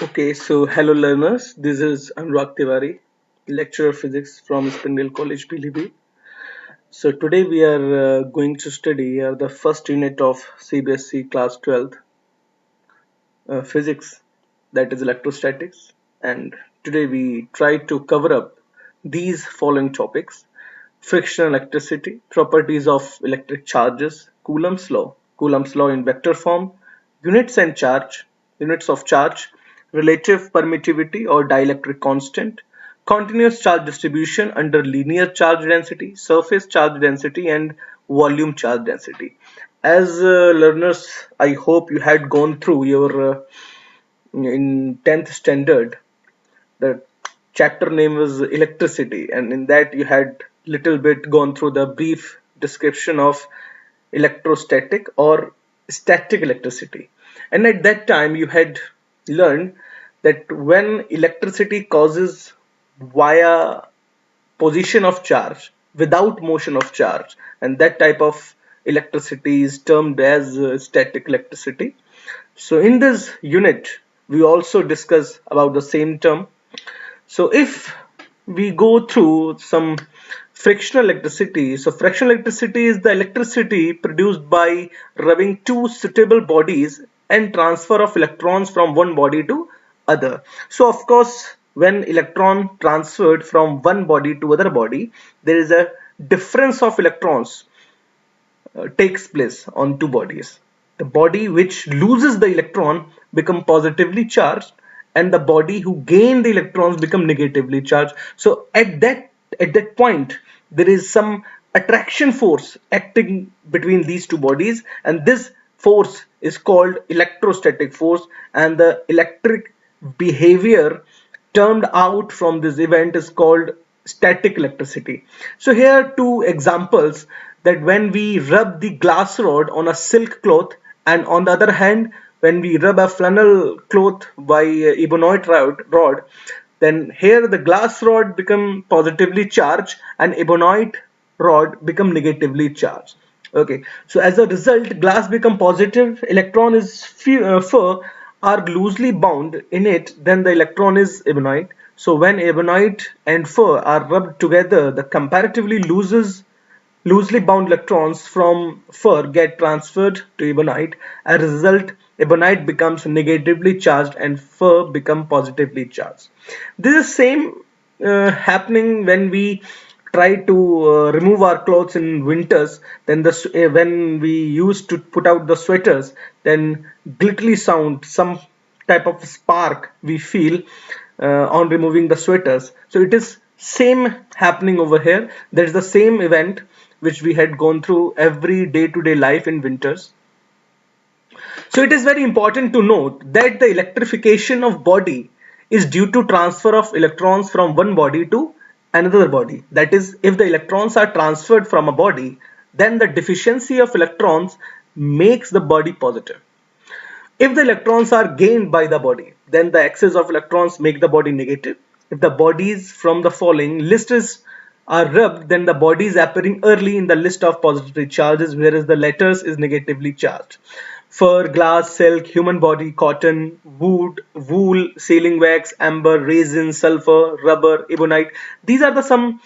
Okay, so hello learners. This is Anurag Tiwari, lecturer of physics from Spindale College, Pilibhit. So today we are going to study the first unit of CBSE class 12th physics, that is electrostatics. And today we try to cover up these following topics: frictional electricity, properties of electric charges, Coulomb's law in vector form, units and charge, units of charge, relative permittivity or dielectric constant, continuous charge distribution under linear charge density, surface charge density, and volume charge density. As learners, I hope you had gone through your in 10th standard. The chapter name was electricity, and in that you had little bit gone through the brief description of electrostatic or static electricity. And at that time you had learned that when electricity causes via position of charge without motion of charge, and that type of electricity is termed as static electricity. So in this unit we also discuss about the same term. So if we go through some frictional electricity, so frictional electricity is the electricity produced by rubbing two suitable bodies and transfer of electrons from one body to other. So of course, when electron transferred from one body to other body, there is a difference of electrons takes place on two bodies. The body which loses the electron become positively charged, and the body who gain the electrons become negatively charged. So at that point there is some attraction force acting between these two bodies, and this force is called electrostatic force, and the electric behavior termed out from this event is called static electricity. So here are two examples: that when we rub the glass rod on a silk cloth, and on the other hand when we rub a flannel cloth by ebonite rod, then here the glass rod become positively charged and ebonite rod become negatively charged. Okay, so as a result glass become positive, electron is fur are loosely bound in it, then the electron is ebonite. So when ebonite and fur are rubbed together, the comparatively loosely bound electrons from fur get transferred to ebonite. As a result, ebonite becomes negatively charged and fur become positively charged. This is same happening when we try to remove our clothes in winters. Then when we used to put out the sweaters, then glittly sound, some type of spark we feel on removing the sweaters. So it is same happening over here. There is the same event which we had gone through every day-to-day life in winters. So it is very important to note that the electrification of body is due to transfer of electrons from one body to another body. That is, if the electrons are transferred from a body, then the deficiency of electrons makes the body positive. If the electrons are gained by the body, then the excess of electrons make the body negative. If the bodies from the following lists are rubbed, then the body is appearing early in the list of positively charges, whereas the letters is negatively charged. Fur, glass, silk, human body, cotton, wood, wool, sealing wax, amber, resin, sulfur, rubber, ebonite. These are the some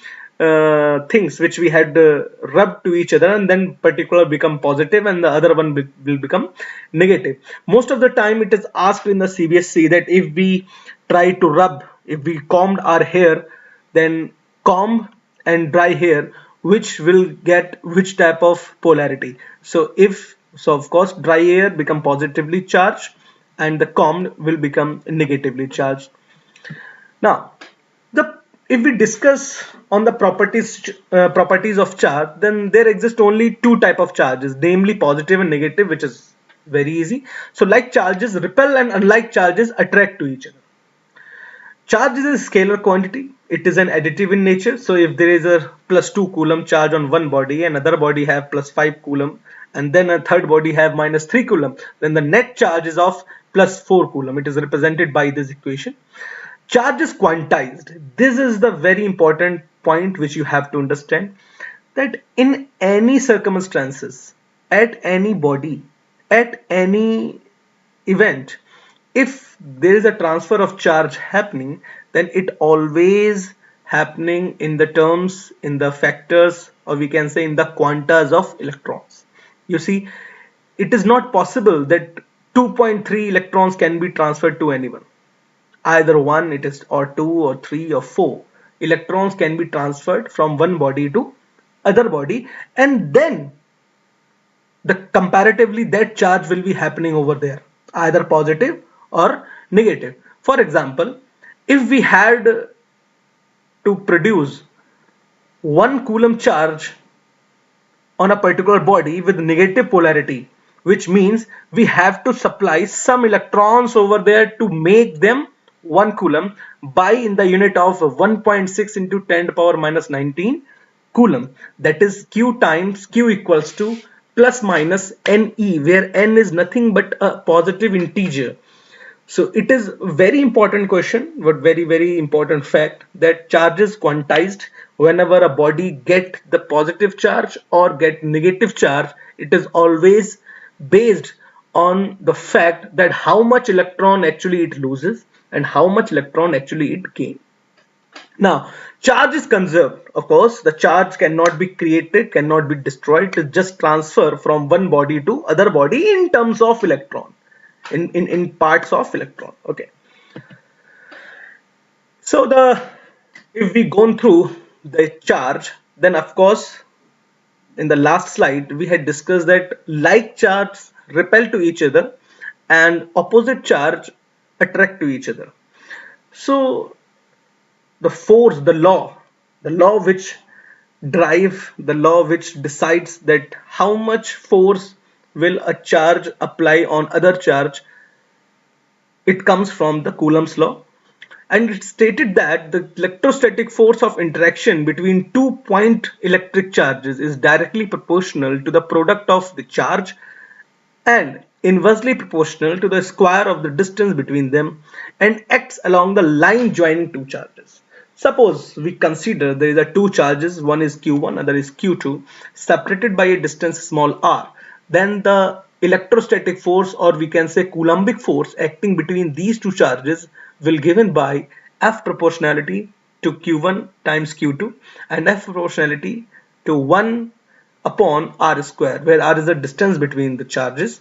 things which we had rubbed to each other, and then particular become positive and the other one will become negative. Most of the time it is asked in the CBSE that if we try to rub, if we combed our hair, then comb and dry hair, which will get which type of polarity. So of course dry hair become positively charged and the combed will become negatively charged. Now, the if we discuss on the properties of charge, then there exist only two type of charges, namely positive and negative, which is very easy. So like charges repel and unlike charges attract to each other. Charge is a scalar quantity. It is an additive in nature. So if there is a plus 2 Coulomb charge on one body, another body have plus 5 Coulomb, and then a third body have minus 3 Coulomb, then the net charge is of plus 4 Coulomb. It is represented by this equation. Charge is quantized. This is the very important point which you have to understand, that in any circumstances, at any body, at any event, if there is a transfer of charge happening, then it always happening in the terms, in the factors, or we can say in the quantas of electrons. You see, it is not possible that 2.3 electrons can be transferred to anyone. Either one it is, or two, or three, or four electrons can be transferred from one body to other body, and then the comparatively that charge will be happening over there, either positive or negative. For example, if we had to produce 1 Coulomb charge on a particular body with negative polarity, which means we have to supply some electrons over there to make them 1 Coulomb by in the unit of 1.6 into 10 to the power minus 19 Coulomb. That is Q times Q equals to plus minus Ne, where N is nothing but a positive integer. So it is very important question, but very important fact, that charge is quantized. Whenever a body get the positive charge or get negative charge, it is always based on the fact that how much electron actually it loses and how much electron actually it gains. Now, charge is conserved. Of course, the charge cannot be created, cannot be destroyed. It just transfer from one body to other body in terms of electron, in parts of electron. Okay. So if we gone through the charge, then of course in the last slide we had discussed that like charges repel to each other and opposite charge attract to each other. So the force, the law which the law which decides that how much force will a charge apply on other charge, it comes from the Coulomb's law, and it stated that the electrostatic force of interaction between 2 point electric charges is directly proportional to the product of the charge and inversely proportional to the square of the distance between them, and acts along the line joining two charges. Suppose we consider there is a two charges, one is Q1, other is Q2, separated by a distance small r. Then the electrostatic force, or we can say Coulombic force, acting between these two charges will given by F proportionality to Q1 times Q2 and F proportionality to 1 upon r square, where r is the distance between the charges.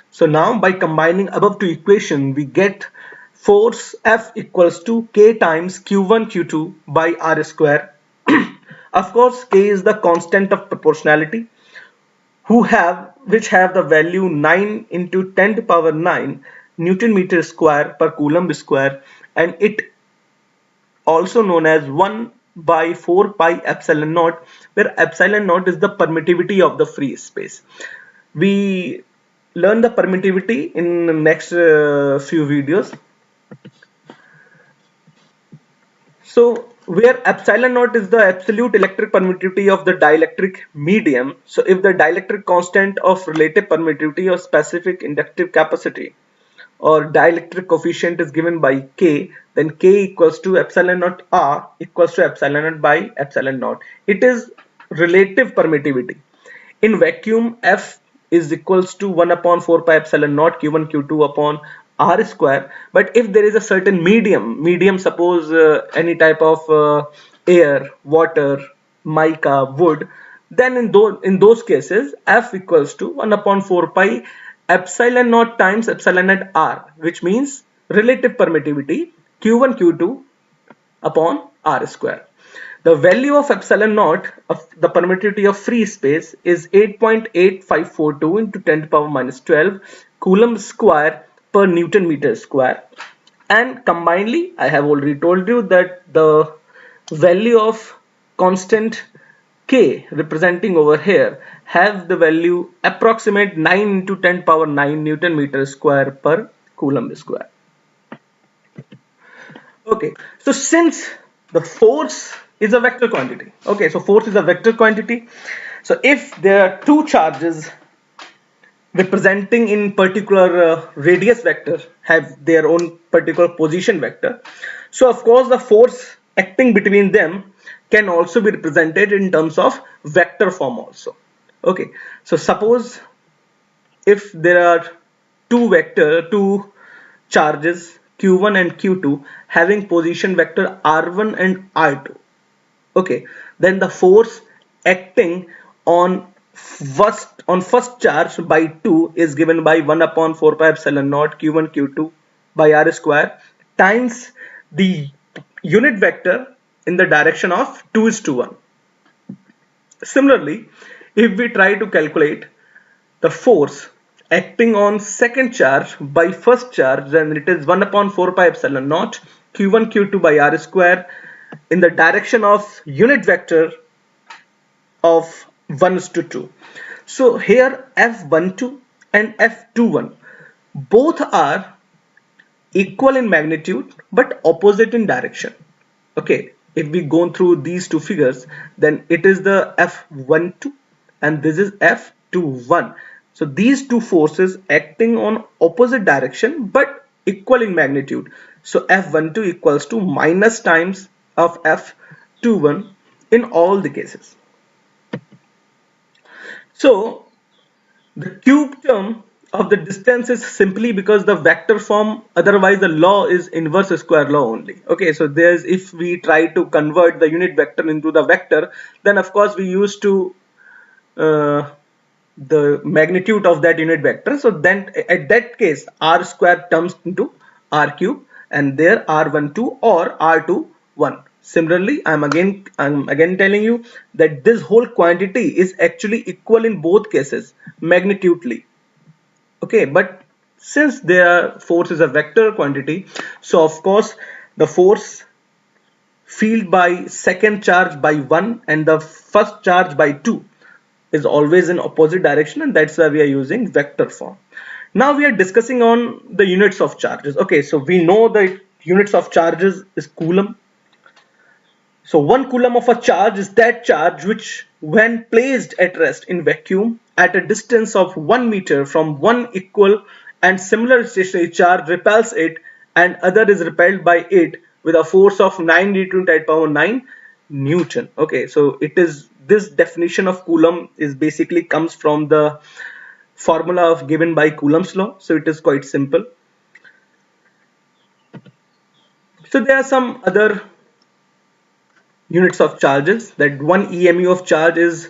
So now by combining above two equations, we get force F equals to K times Q1 Q2 by r square. Of course, K is the constant of proportionality, which have the value 9 into 10 to the power 9 Newton meter square per Coulomb square, and it also known as 1 by 4 pi epsilon naught, where epsilon naught is the permittivity of the free space. We learn the permittivity in the next few videos. So where epsilon naught is the absolute electric permittivity of the dielectric medium. So if the dielectric constant of relative permittivity or specific inductive capacity or dielectric coefficient is given by K, then K equals to epsilon naught R equals to epsilon naught by epsilon naught. It is relative permittivity. In vacuum, F is equals to 1 upon 4 pi epsilon naught Q1 Q2 upon R square. But if there is a certain medium suppose any type of air, water, mica, wood, then in those cases F equals to 1 upon 4 pi epsilon naught times epsilon naught R, which means relative permittivity Q1 Q2 upon R square. The value of epsilon naught of the permittivity of free space is 8.8542 into 10 to the power minus 12 Coulomb square per Newton meter square. And combinedly, I have already told you that the value of constant K representing over here have the value approximate 9 into 10 to the power 9 Newton meter square per Coulomb square. Okay, so since the force is a vector quantity, okay, so force is a vector quantity. So if there are two charges representing in particular radius vector have their own particular position vector, so of course the force acting between them can also be represented in terms of vector form also. Okay, so suppose if there are two charges q1 and q2 having position vector r1 and r2. Okay, then the force acting on first charge by 2 is given by 1 upon 4 pi epsilon naught q1 q2 by r square times the unit vector in the direction of 2:1. Similarly, if we try to calculate the force acting on second charge by first charge, then it is 1 upon 4 pi epsilon naught q1 q2 by r square in the direction of unit vector of 1:2. So here F12 and F21 both are equal in magnitude but opposite in direction. Okay, if we go through these two figures, then it is the F12 and this is F21. So these two forces acting on opposite direction but equal in magnitude. So F12 equals to minus times of F21 in all the cases. So the cube term of the distance is simply because the vector form, otherwise the law is inverse square law only. Okay, so there's, if we try to convert the unit vector into the vector, then of course we used to the magnitude of that unit vector. So then at that case r square turns into r cube and there r12 or r21. Similarly, I'm again telling you that this whole quantity is actually equal in both cases magnitudely. Okay, but since their force is a vector quantity, so of course the force field by second charge by 1 and the first charge by 2 is always in opposite direction, and that's why we are using vector form. Now we are discussing on the units of charges. Okay, so we know the units of charges is Coulomb. So 1 coulomb of a charge is that charge which, when placed at rest in vacuum at a distance of 1 meter from one equal and similar stationary charge, repels it and other is repelled by it with a force of 9 × 10⁹ Newton. Okay, so it is, this definition of Coulomb is basically comes from the formula of given by Coulomb's law. So it is quite simple. So there are some other units of charges, that 1 EMU of charge is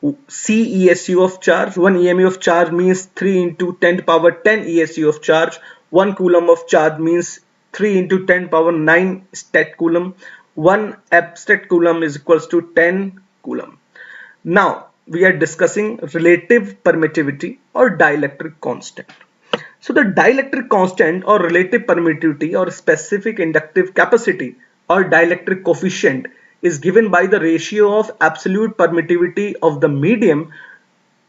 CESU of charge. 1 EMU of charge means 3 × 10⁻10 ESU of charge. 1 coulomb of charge means 3 × 10⁹ stat coulomb. 1 abstract coulomb is equals to 10 coulomb. Now we are discussing relative permittivity or dielectric constant. So the dielectric constant or relative permittivity or specific inductive capacity or dielectric coefficient is given by the ratio of absolute permittivity of the medium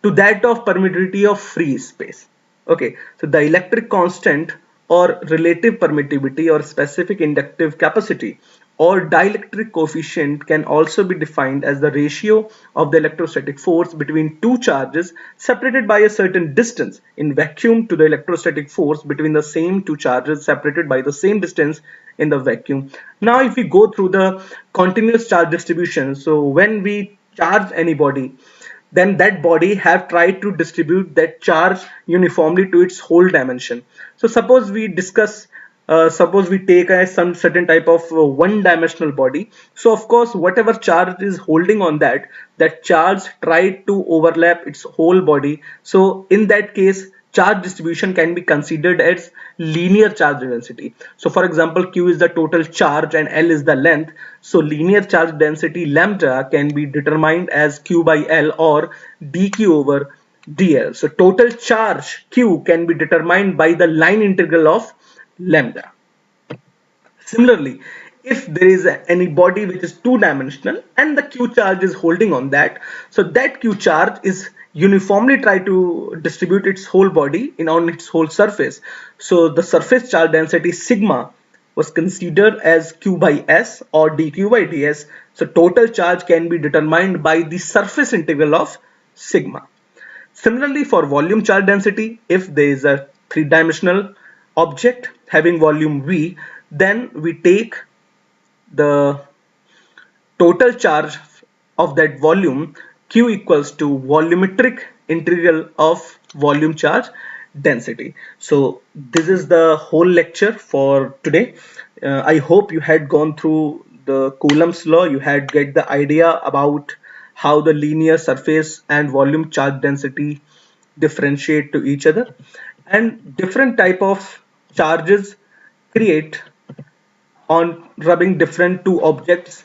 to that of permittivity of free space. Okay, so the electric constant or relative permittivity or specific inductive capacity or dielectric coefficient can also be defined as the ratio of the electrostatic force between two charges separated by a certain distance in vacuum to the electrostatic force between the same two charges separated by the same distance in the vacuum. Now if we go through the continuous charge distribution, so when we charge any body, then that body have tried to distribute that charge uniformly to its whole dimension. So suppose we discuss, suppose we take some certain type of one-dimensional body. So of course whatever charge is holding on that charge tried to overlap its whole body. So in that case charge distribution can be considered as linear charge density. So for example, Q is the total charge and L is the length. So linear charge density lambda can be determined as Q by L or dQ over dl. So total charge Q can be determined by the line integral of lambda. Similarly, if there is any body which is two-dimensional and the Q charge is holding on that, so that Q charge is uniformly try to distribute its whole body on its whole surface. So the surface charge density sigma was considered as Q by S or dQ by ds. So total charge can be determined by the surface integral of sigma. Similarly, for volume charge density, if there is a three-dimensional object having volume V, then we take the total charge of that volume Q equals to volumetric integral of volume charge density. So this is the whole lecture for today. I hope you had gone through the Coulomb's law, you had get the idea about how the linear surface and volume charge density differentiate to each other, and different type of charges create on rubbing different two objects.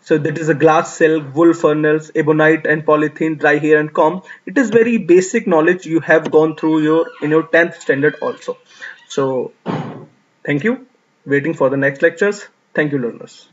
So that is a glass silk, wool furnals, ebonite and polythene, dry hair and comb. It is very basic knowledge you have gone through your in your 10th standard also. So thank you. Waiting for the next lectures. Thank you, learners.